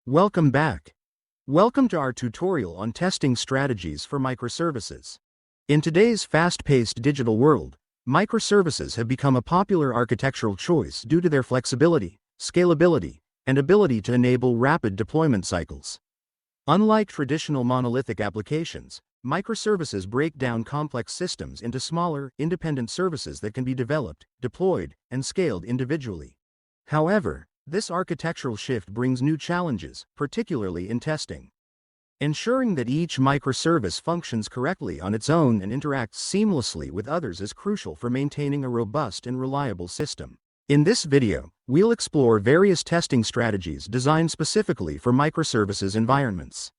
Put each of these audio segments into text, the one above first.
Welcome back. Welcome to our tutorial on testing strategies for microservices. In today's fast-paced digital world, microservices have become a popular architectural choice due to their flexibility, scalability, and ability to enable rapid deployment cycles. Unlike traditional monolithic applications, microservices break down complex systems into smaller, independent services that can be developed, deployed, and scaled individually. However, this architectural shift brings new challenges, particularly in testing. Ensuring that each microservice functions correctly on its own and interacts seamlessly with others is crucial for maintaining a robust and reliable system. In this video, we'll explore various testing strategies designed specifically for microservices environments.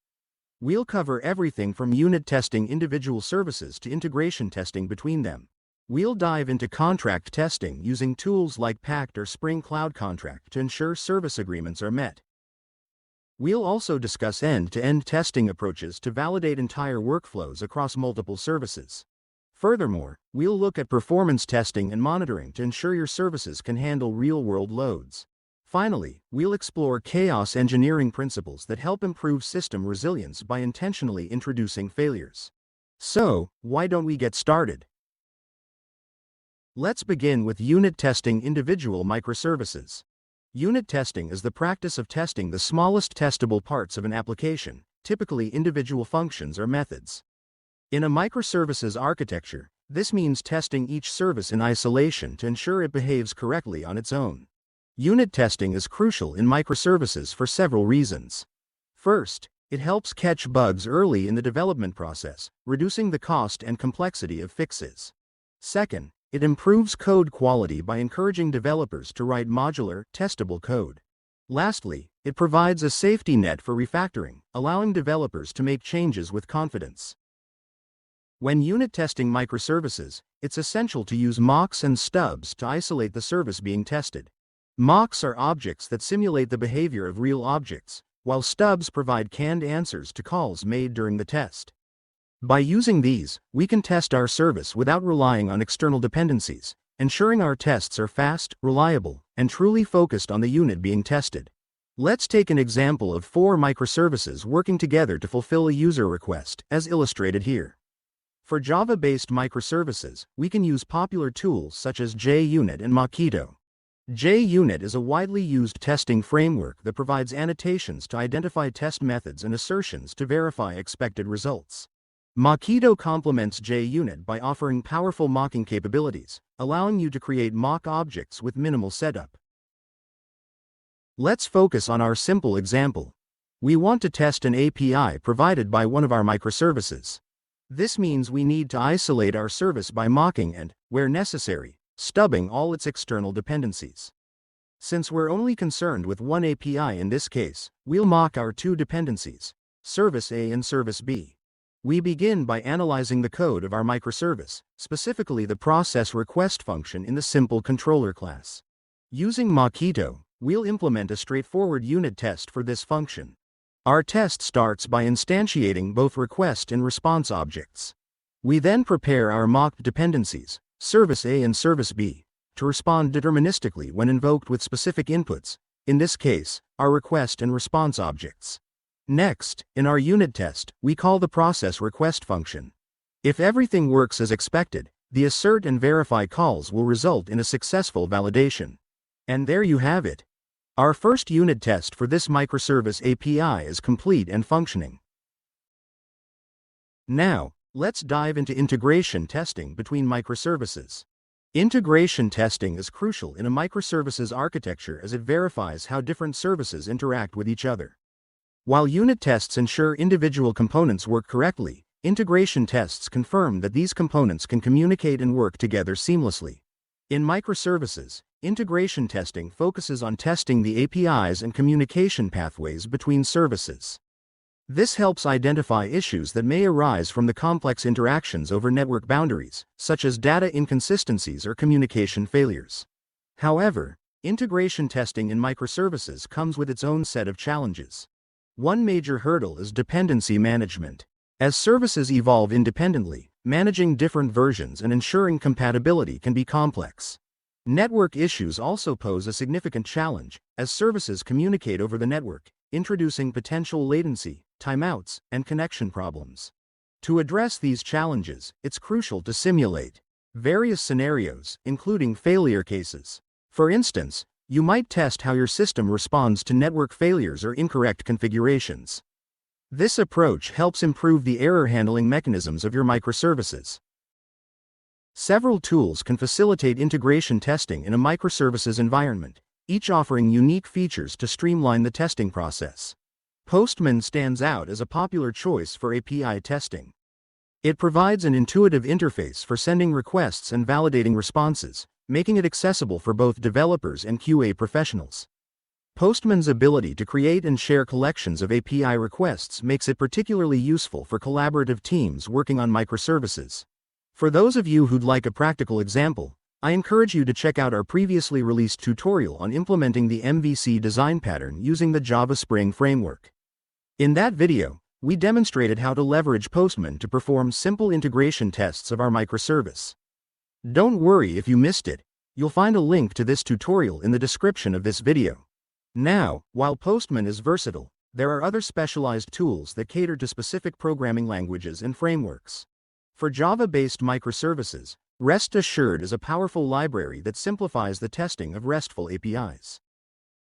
We'll cover everything from unit testing individual services to integration testing between them. We'll dive into contract testing using tools like Pact or Spring Cloud Contract to ensure service agreements are met. We'll also discuss end-to-end testing approaches to validate entire workflows across multiple services. Furthermore, we'll look at performance testing and monitoring to ensure your services can handle real-world loads. Finally, we'll explore chaos engineering principles that help improve system resilience by intentionally introducing failures. So, why don't we get started? Let's begin with unit testing individual microservices. Unit testing is the practice of testing the smallest testable parts of an application, typically individual functions or methods. In a microservices architecture, this means testing each service in isolation to ensure it behaves correctly on its own. Unit testing is crucial in microservices for several reasons. First, it helps catch bugs early in the development process, reducing the cost and complexity of fixes. Second, it improves code quality by encouraging developers to write modular, testable code. Lastly, it provides a safety net for refactoring, allowing developers to make changes with confidence. When unit testing microservices, it's essential to use mocks and stubs to isolate the service being tested. Mocks are objects that simulate the behavior of real objects, while stubs provide canned answers to calls made during the test. By using these, we can test our service without relying on external dependencies, ensuring our tests are fast, reliable, and truly focused on the unit being tested. Let's take an example of 4 microservices working together to fulfill a user request, as illustrated here. For Java-based microservices, we can use popular tools such as JUnit and Mockito. JUnit is a widely used testing framework that provides annotations to identify test methods and assertions to verify expected results. Mockito complements JUnit by offering powerful mocking capabilities, allowing you to create mock objects with minimal setup. Let's focus on our simple example. We want to test an API provided by one of our microservices. This means we need to isolate our service by mocking and, where necessary, stubbing all its external dependencies. Since we're only concerned with one API in this case, we'll mock our 2 dependencies, Service A and Service B. We begin by analyzing the code of our microservice, specifically the process request function in the simple controller class. Using Mockito, we'll implement a straightforward unit test for this function. Our test starts by instantiating both request and response objects. We then prepare our mocked dependencies, Service A and Service B, to respond deterministically when invoked with specific inputs, in this case, our request and response objects. Next, in our unit test, we call the process request function. If everything works as expected, the assert and verify calls will result in a successful validation. And there you have it. Our first unit test for this microservice API is complete and functioning. Now, let's dive into integration testing between microservices. Integration testing is crucial in a microservices architecture as it verifies how different services interact with each other. While unit tests ensure individual components work correctly, integration tests confirm that these components can communicate and work together seamlessly. In microservices, integration testing focuses on testing the APIs and communication pathways between services. This helps identify issues that may arise from the complex interactions over network boundaries, such as data inconsistencies or communication failures. However, integration testing in microservices comes with its own set of challenges. One major hurdle is dependency management. As services evolve independently, managing different versions and ensuring compatibility can be complex. Network issues also pose a significant challenge, as services communicate over the network, introducing potential latency, timeouts, and connection problems. To address these challenges, it's crucial to simulate various scenarios, including failure cases. For instance, you might test how your system responds to network failures or incorrect configurations. This approach helps improve the error handling mechanisms of your microservices. Several tools can facilitate integration testing in a microservices environment, each offering unique features to streamline the testing process. Postman stands out as a popular choice for API testing. It provides an intuitive interface for sending requests and validating responses, making it accessible for both developers and QA professionals. Postman's ability to create and share collections of API requests makes it particularly useful for collaborative teams working on microservices. For those of you who'd like a practical example, I encourage you to check out our previously released tutorial on implementing the MVC design pattern using the Java Spring framework. In that video, we demonstrated how to leverage Postman to perform simple integration tests of our microservice. Don't worry if you missed it, you'll find a link to this tutorial in the description of this video. Now, while Postman is versatile, there are other specialized tools that cater to specific programming languages and frameworks. For Java-based microservices, Rest Assured is a powerful library that simplifies the testing of RESTful APIs.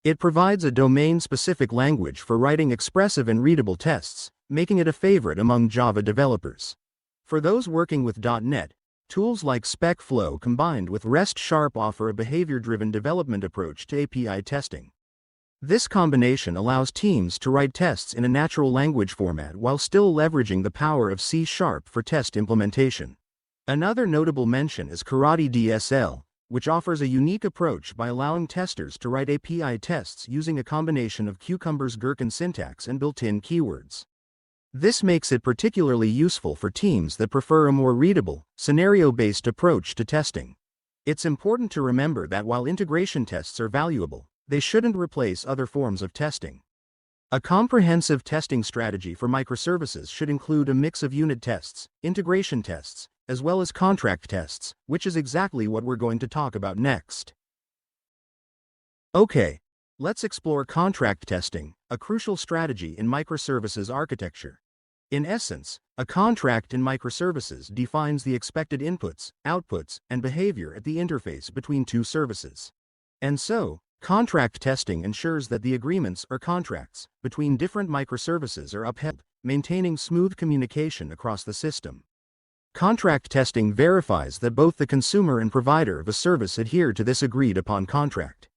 It provides a domain-specific language for writing expressive and readable tests, making it a favorite among Java developers. For those working with .NET, tools like SpecFlow combined with REST Sharp offer a behavior-driven development approach to API testing. This combination allows teams to write tests in a natural language format while still leveraging the power of C# for test implementation. Another notable mention is Karate DSL, which offers a unique approach by allowing testers to write API tests using a combination of Cucumber's Gherkin syntax and built-in keywords. This makes it particularly useful for teams that prefer a more readable, scenario-based approach to testing. It's important to remember that while integration tests are valuable, they shouldn't replace other forms of testing. A comprehensive testing strategy for microservices should include a mix of unit tests, integration tests, as well as contract tests, which is exactly what we're going to talk about next. Okay, let's explore contract testing, a crucial strategy in microservices architecture. In essence, a contract in microservices defines the expected inputs, outputs, and behavior at the interface between two services. And so, contract testing ensures that the agreements or contracts between different microservices are upheld, maintaining smooth communication across the system. Contract testing verifies that both the consumer and provider of a service adhere to this agreed-upon contract.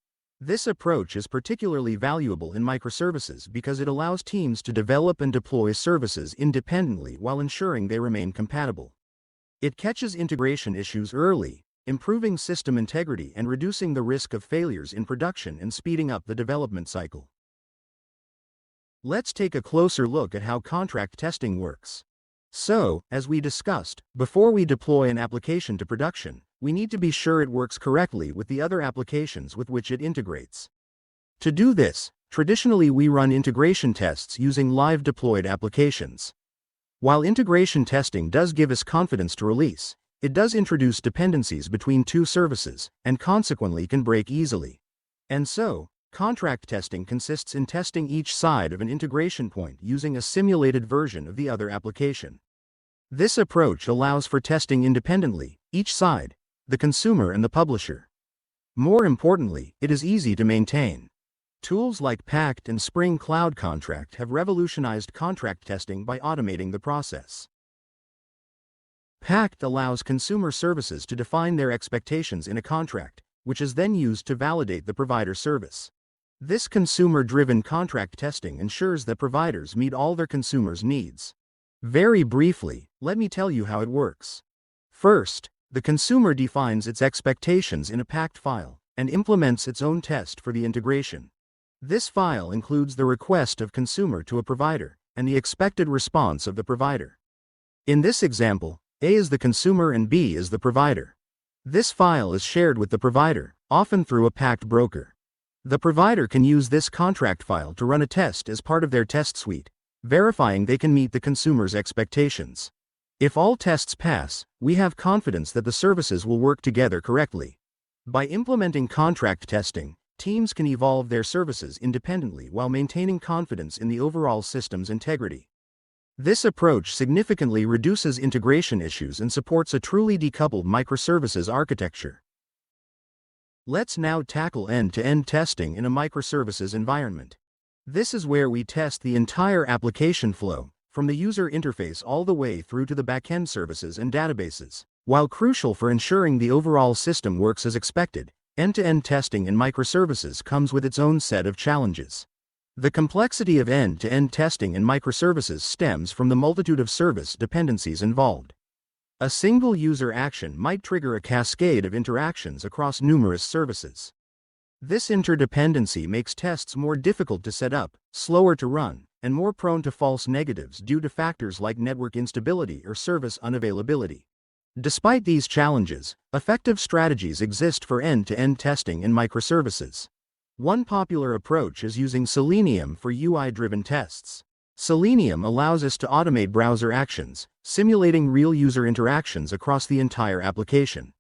This approach is particularly valuable in microservices because it allows teams to develop and deploy services independently while ensuring they remain compatible. It catches integration issues early, improving system integrity and reducing the risk of failures in production and speeding up the development cycle. Let's take a closer look at how contract testing works. So, as we discussed, before we deploy an application to production, we need to be sure it works correctly with the other applications with which it integrates. To do this, traditionally we run integration tests using live deployed applications. While integration testing does give us confidence to release, it does introduce dependencies between two services, and consequently can break easily. And so, contract testing consists in testing each side of an integration point using a simulated version of the other application. This approach allows for testing independently, each side, the consumer and the publisher. More importantly, it is easy to maintain. Tools like Pact and Spring Cloud Contract have revolutionized contract testing by automating the process. Pact allows consumer services to define their expectations in a contract, which is then used to validate the provider service. This consumer-driven contract testing ensures that providers meet all their consumers' needs. Very briefly, let me tell you how it works. First, the consumer defines its expectations in a Pact file and implements its own test for the integration. This file includes the request of consumer to a provider and the expected response of the provider. In this example, A is the consumer and B is the provider. This file is shared with the provider, often through a Pact broker. The provider can use this contract file to run a test as part of their test suite, verifying they can meet the consumer's expectations. If all tests pass, we have confidence that the services will work together correctly. By implementing contract testing, Teams can evolve their services independently while maintaining confidence in the overall system's integrity. This approach significantly reduces integration issues and supports a truly decoupled microservices architecture. Let's now tackle end-to-end testing in a microservices environment. This is where we test the entire application flow, from the user interface all the way through to the backend services and databases. While crucial for ensuring the overall system works as expected, end-to-end testing in microservices comes with its own set of challenges. The complexity of end-to-end testing in microservices stems from the multitude of service dependencies involved. A single user action might trigger a cascade of interactions across numerous services. This interdependency makes tests more difficult to set up, slower to run, and more prone to false negatives due to factors like network instability or service unavailability. Despite these challenges, effective strategies exist for end-to-end testing in microservices. One popular approach is using Selenium for UI-driven tests. Selenium allows us to automate browser actions, simulating real user interactions across the entire application.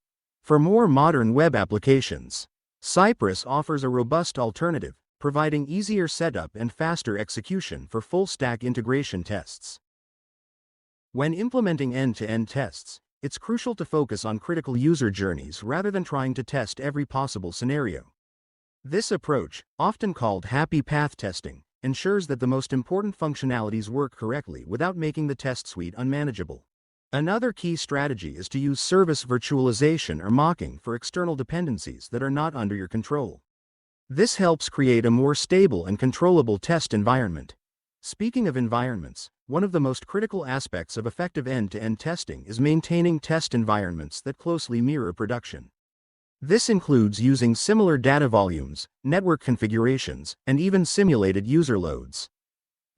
For more modern web applications, Cypress offers a robust alternative, providing easier setup and faster execution for full-stack integration tests. When implementing end-to-end tests, it's crucial to focus on critical user journeys rather than trying to test every possible scenario. This approach, often called happy path testing, ensures that the most important functionalities work correctly without making the test suite unmanageable. Another key strategy is to use service virtualization or mocking for external dependencies that are not under your control. This helps create a more stable and controllable test environment. Speaking of environments, one of the most critical aspects of effective end-to-end testing is maintaining test environments that closely mirror production. This includes using similar data volumes, network configurations, and even simulated user loads.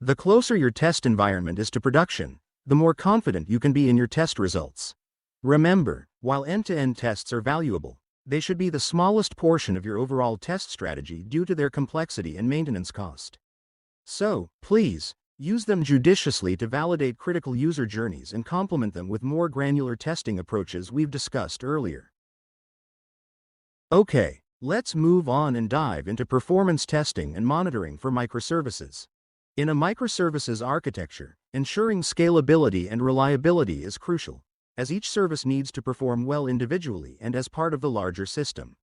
The closer your test environment is to production, the more confident you can be in your test results. Remember, while end-to-end tests are valuable, they should be the smallest portion of your overall test strategy due to their complexity and maintenance cost. So, please, use them judiciously to validate critical user journeys and complement them with more granular testing approaches we've discussed earlier. Okay, let's move on and dive into performance testing and monitoring for microservices. In a microservices architecture, ensuring scalability and reliability is crucial, as each service needs to perform well individually and as part of the larger system.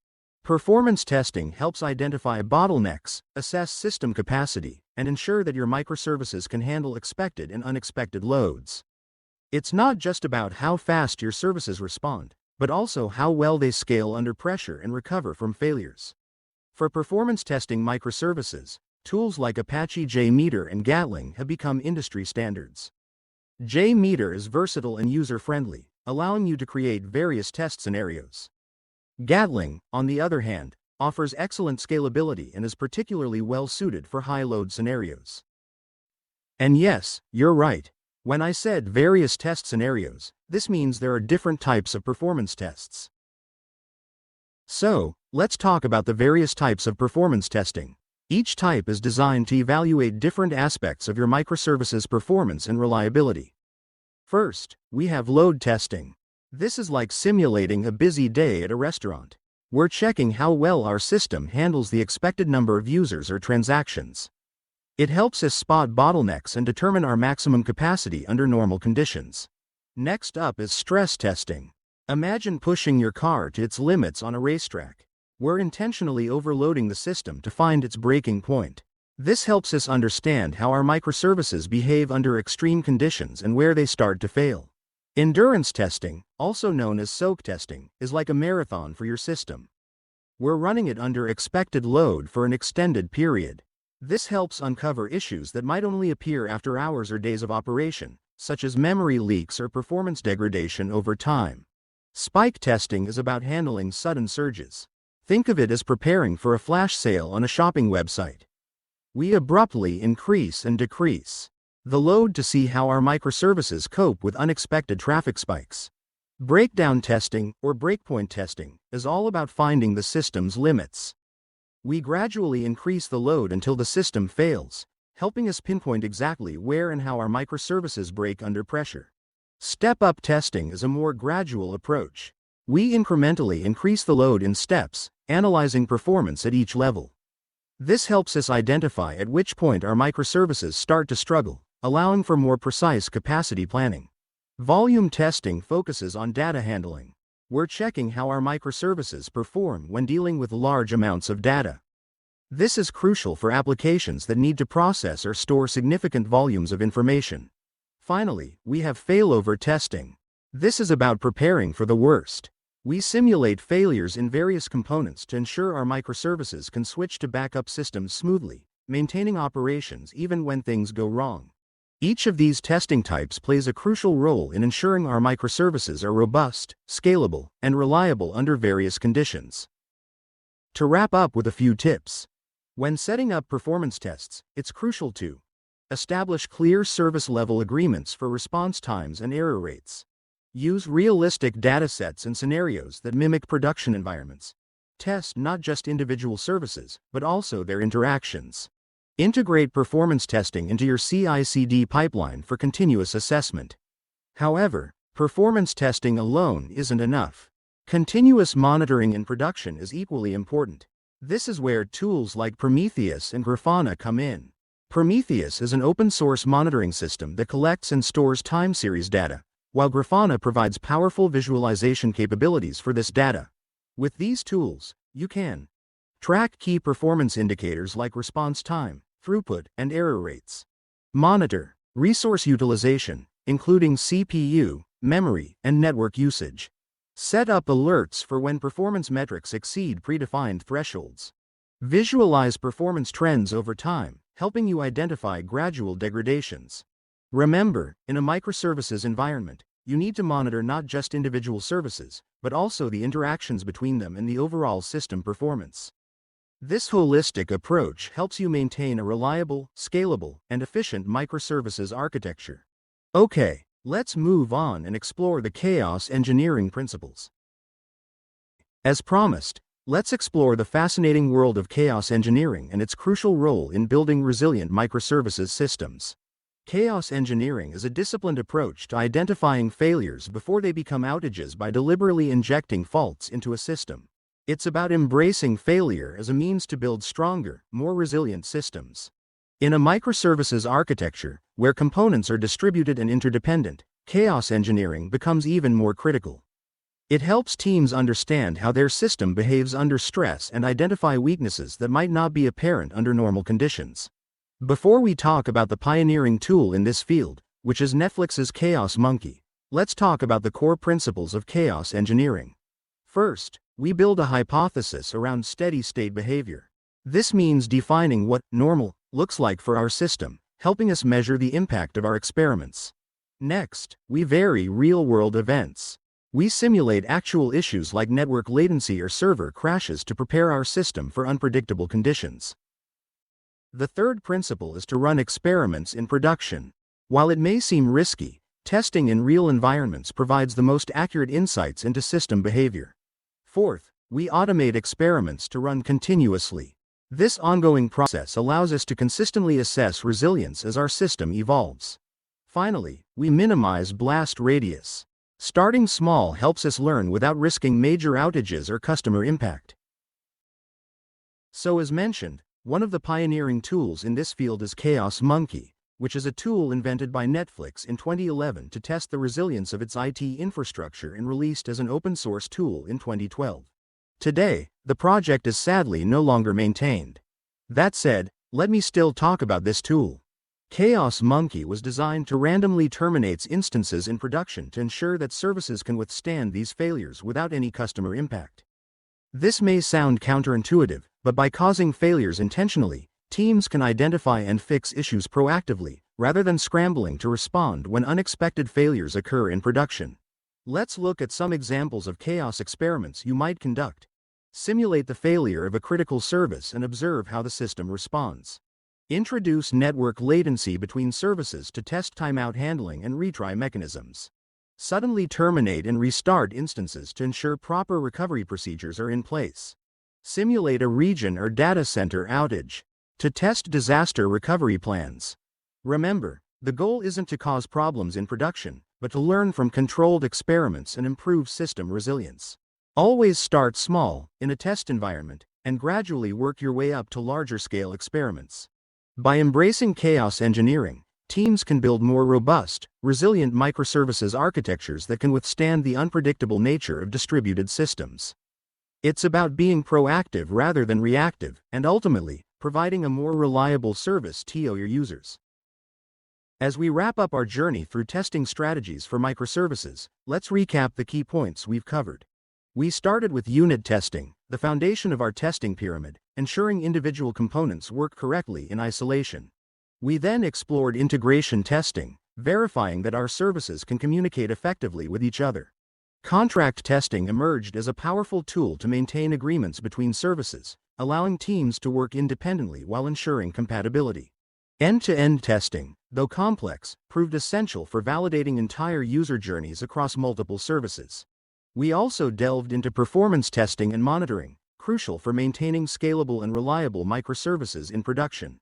Performance testing helps identify bottlenecks, assess system capacity, and ensure that your microservices can handle expected and unexpected loads. It's not just about how fast your services respond, but also how well they scale under pressure and recover from failures. For performance testing microservices, tools like Apache JMeter and Gatling have become industry standards. JMeter is versatile and user-friendly, allowing you to create various test scenarios. Gatling, on the other hand, offers excellent scalability and is particularly well-suited for high-load scenarios. And yes, you're right. When I said various test scenarios, this means there are different types of performance tests. So, let's talk about the various types of performance testing. Each type is designed to evaluate different aspects of your microservices' performance and reliability. First, we have load testing. This is like simulating a busy day at a restaurant. We're checking how well our system handles the expected number of users or transactions. It helps us spot bottlenecks and determine our maximum capacity under normal conditions. Next up is stress testing. Imagine pushing your car to its limits on a racetrack. We're intentionally overloading the system to find its breaking point. This helps us understand how our microservices behave under extreme conditions and where they start to fail. Endurance testing, also known as soak testing, is like a marathon for your system. We're running it under expected load for an extended period. This helps uncover issues that might only appear after hours or days of operation, such as memory leaks or performance degradation over time. Spike testing is about handling sudden surges. Think of it as preparing for a flash sale on a shopping website. We abruptly increase and decrease the load to see how our microservices cope with unexpected traffic spikes. Breakdown testing, or breakpoint testing, is all about finding the system's limits. We gradually increase the load until the system fails, helping us pinpoint exactly where and how our microservices break under pressure. Step-up testing is a more gradual approach. We incrementally increase the load in steps, analyzing performance at each level. This helps us identify at which point our microservices start to struggle, allowing for more precise capacity planning. Volume testing focuses on data handling. We're checking how our microservices perform when dealing with large amounts of data. This is crucial for applications that need to process or store significant volumes of information. Finally, we have failover testing. This is about preparing for the worst. We simulate failures in various components to ensure our microservices can switch to backup systems smoothly, maintaining operations even when things go wrong. Each of these testing types plays a crucial role in ensuring our microservices are robust, scalable, and reliable under various conditions. To wrap up with a few tips. When setting up performance tests, it's crucial to establish clear service-level agreements for response times and error rates. Use realistic datasets and scenarios that mimic production environments. Test not just individual services, but also their interactions. Integrate performance testing into your CI/CD pipeline for continuous assessment. However, performance testing alone isn't enough. Continuous monitoring in production is equally important. This is where tools like Prometheus and Grafana come in. Prometheus is an open-source monitoring system that collects and stores time series data, while Grafana provides powerful visualization capabilities for this data. With these tools, you can track key performance indicators like response time, throughput, and error rates. Monitor resource utilization, including CPU, memory, and network usage. Set up alerts for when performance metrics exceed predefined thresholds. Visualize performance trends over time, helping you identify gradual degradations. Remember, in a microservices environment, you need to monitor not just individual services, but also the interactions between them and the overall system performance. This holistic approach helps you maintain a reliable, scalable, and efficient microservices architecture. Okay, let's move on and explore the chaos engineering principles. As promised, let's explore the fascinating world of chaos engineering and its crucial role in building resilient microservices systems. Chaos engineering is a disciplined approach to identifying failures before they become outages by deliberately injecting faults into a system. It's about embracing failure as a means to build stronger, more resilient systems. In a microservices architecture, where components are distributed and interdependent, chaos engineering becomes even more critical. It helps teams understand how their system behaves under stress and identify weaknesses that might not be apparent under normal conditions. Before we talk about the pioneering tool in this field, which is Netflix's Chaos Monkey, let's talk about the core principles of chaos engineering. First, we build a hypothesis around steady-state behavior. This means defining what normal looks like for our system, helping us measure the impact of our experiments. Next, we vary real-world events. We simulate actual issues like network latency or server crashes to prepare our system for unpredictable conditions. The third principle is to run experiments in production. While it may seem risky, testing in real environments provides the most accurate insights into system behavior. Fourth, we automate experiments to run continuously. This ongoing process allows us to consistently assess resilience as our system evolves. Finally, we minimize blast radius. Starting small helps us learn without risking major outages or customer impact. So as mentioned, one of the pioneering tools in this field is Chaos Monkey, which is a tool invented by Netflix in 2011 to test the resilience of its IT infrastructure and released as an open-source tool in 2012. Today, the project is sadly no longer maintained. That said, let me still talk about this tool. Chaos Monkey was designed to randomly terminate instances in production to ensure that services can withstand these failures without any customer impact. This may sound counterintuitive, but by causing failures intentionally, teams can identify and fix issues proactively, rather than scrambling to respond when unexpected failures occur in production. Let's look at some examples of chaos experiments you might conduct. Simulate the failure of a critical service and observe how the system responds. Introduce network latency between services to test timeout handling and retry mechanisms. Suddenly terminate and restart instances to ensure proper recovery procedures are in place. Simulate a region or data center outage to test disaster recovery plans. Remember, the goal isn't to cause problems in production, but to learn from controlled experiments and improve system resilience. Always start small, in a test environment, and gradually work your way up to larger-scale experiments. By embracing chaos engineering, teams can build more robust, resilient microservices architectures that can withstand the unpredictable nature of distributed systems. It's about being proactive rather than reactive, and ultimately, providing a more reliable service to your users. As we wrap up our journey through testing strategies for microservices, let's recap the key points we've covered. We started with unit testing, the foundation of our testing pyramid, ensuring individual components work correctly in isolation. We then explored integration testing, verifying that our services can communicate effectively with each other. Contract testing emerged as a powerful tool to maintain agreements between services, allowing teams to work independently while ensuring compatibility. End-to-end testing, though complex, proved essential for validating entire user journeys across multiple services. We also delved into performance testing and monitoring, crucial for maintaining scalable and reliable microservices in production.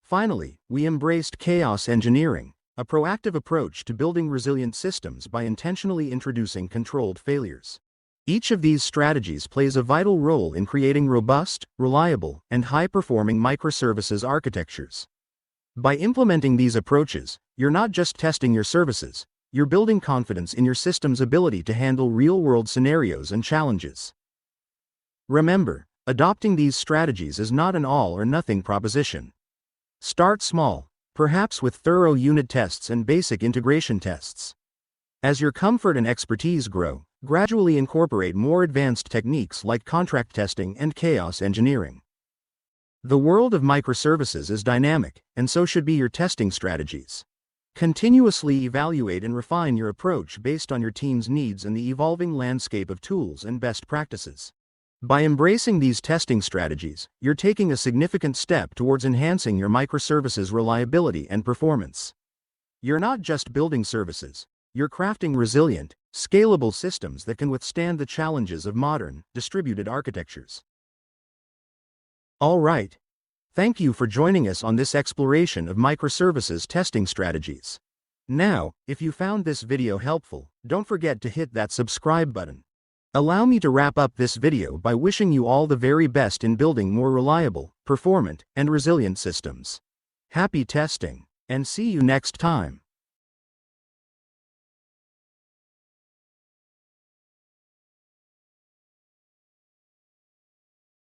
Finally, we embraced chaos engineering, a proactive approach to building resilient systems by intentionally introducing controlled failures. Each of these strategies plays a vital role in creating robust, reliable, and high-performing microservices architectures. By implementing these approaches, you're not just testing your services, you're building confidence in your system's ability to handle real-world scenarios and challenges. Remember, adopting these strategies is not an all-or-nothing proposition. Start small, perhaps with thorough unit tests and basic integration tests. As your comfort and expertise grow, gradually incorporate more advanced techniques like contract testing and chaos engineering. The world of microservices is dynamic, and so should be your testing strategies. Continuously evaluate and refine your approach based on your team's needs and the evolving landscape of tools and best practices. By embracing these testing strategies, you're taking a significant step towards enhancing your microservices' reliability and performance. You're not just building services, you're crafting resilient, scalable systems that can withstand the challenges of modern, distributed architectures. All right. Thank you for joining us on this exploration of microservices testing strategies. Now, if you found this video helpful, don't forget to hit that subscribe button. Allow me to wrap up this video by wishing you all the very best in building more reliable, performant, and resilient systems. Happy testing, and see you next time.